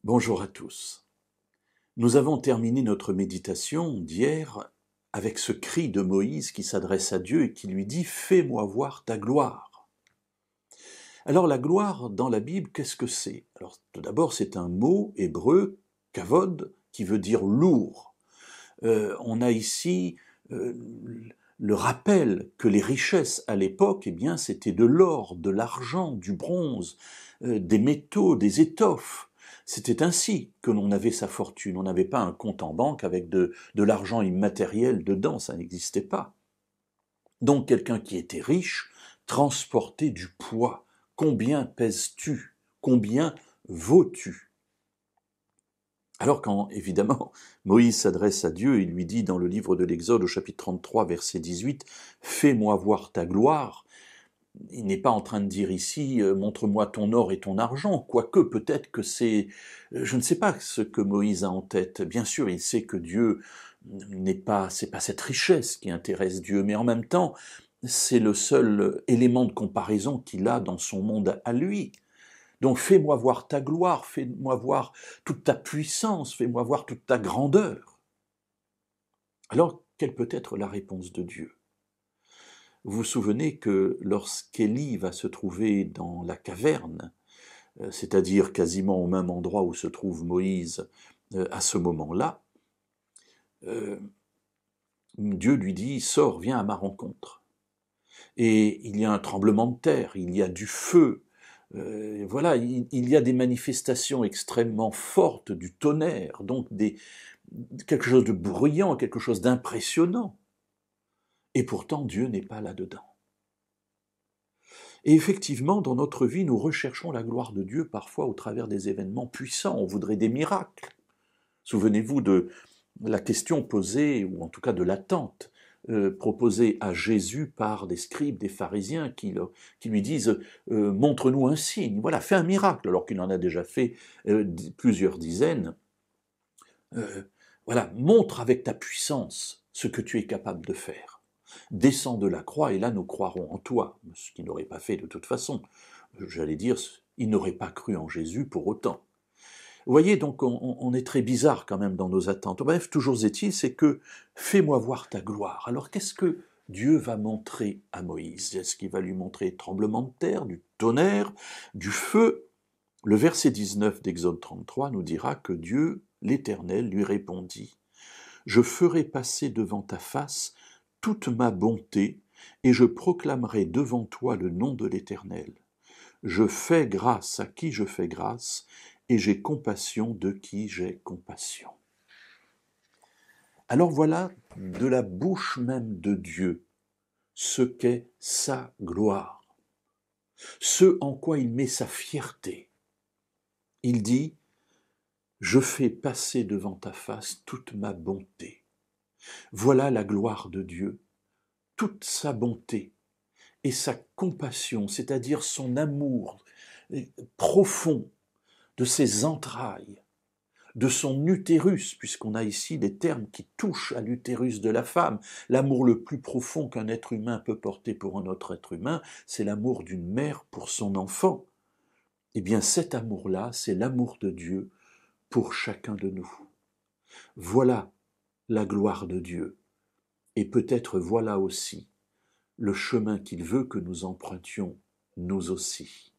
Bonjour à tous. Nous avons terminé notre méditation d'hier avec ce cri de Moïse qui s'adresse à Dieu et qui lui dit « Fais-moi voir ta gloire ». Alors la gloire dans la Bible, qu'est-ce que c'est? Alors tout d'abord, c'est un mot hébreu, kavod, qui veut dire lourd. On a ici le rappel que les richesses à l'époque, eh bien, c'était de l'or, de l'argent, du bronze, des métaux, des étoffes. C'était ainsi que l'on avait sa fortune. On n'avait pas un compte en banque avec de l'argent immatériel dedans, ça n'existait pas. Donc quelqu'un qui était riche transportait du poids. Combien pèses-tu? Combien vaux-tu? Alors quand, évidemment, Moïse s'adresse à Dieu, il lui dit dans le livre de l'Exode au chapitre 33, verset 18, « Fais-moi voir ta gloire », il n'est pas en train de dire ici « Montre-moi ton or et ton argent », quoique peut-être que c'est... Je ne sais pas ce que Moïse a en tête. Bien sûr, il sait que Dieu c'est pas cette richesse qui intéresse Dieu, mais en même temps, c'est le seul élément de comparaison qu'il a dans son monde à lui. Donc fais-moi voir ta gloire, fais-moi voir toute ta puissance, fais-moi voir toute ta grandeur. Alors, quelle peut être la réponse de Dieu? Vous vous souvenez que lorsqu'Élie va se trouver dans la caverne, c'est-à-dire quasiment au même endroit où se trouve Moïse à ce moment-là, Dieu lui dit « Sors, viens à ma rencontre ». Et il y a un tremblement de terre, il y a du feu, voilà, il y a des manifestations extrêmement fortes du tonnerre, donc quelque chose de bruyant, quelque chose d'impressionnant. Et pourtant, Dieu n'est pas là-dedans. Et effectivement, dans notre vie, nous recherchons la gloire de Dieu parfois au travers des événements puissants. On voudrait des miracles. Souvenez-vous de la question posée, ou en tout cas de l'attente proposée à Jésus par des scribes, des pharisiens qui lui disent montre-nous un signe, voilà, fais un miracle, alors qu'il en a déjà fait plusieurs dizaines. Voilà, montre avec ta puissance ce que tu es capable de faire. Descends de la croix et là nous croirons en toi, ce qu'il n'aurait pas fait de toute façon. J'allais dire, il n'aurait pas cru en Jésus pour autant. Vous voyez, donc on est très bizarre quand même dans nos attentes. Bref, toujours est-il, c'est que fais-moi voir ta gloire. Alors qu'est-ce que Dieu va montrer à Moïse? Est-ce qu'il va lui montrer tremblement de terre, du tonnerre, du feu? Le verset 19 d'Exode 33 nous dira que Dieu, l'Éternel, lui répondit « Je ferai passer devant ta face toute ma bonté, et je proclamerai devant toi le nom de l'Éternel. Je fais grâce à qui je fais grâce, et j'ai compassion de qui j'ai compassion. » Alors voilà, de la bouche même de Dieu, ce qu'est sa gloire, ce en quoi il met sa fierté. Il dit « Je fais passer devant ta face toute ma bonté ». Voilà la gloire de Dieu, toute sa bonté et sa compassion, c'est-à-dire son amour profond de ses entrailles, de son utérus, puisqu'on a ici des termes qui touchent à l'utérus de la femme. L'amour le plus profond qu'un être humain peut porter pour un autre être humain, c'est l'amour d'une mère pour son enfant. Eh bien cet amour-là, c'est l'amour de Dieu pour chacun de nous. Voilà la gloire de Dieu. Et peut-être voilà aussi le chemin qu'il veut que nous empruntions nous aussi.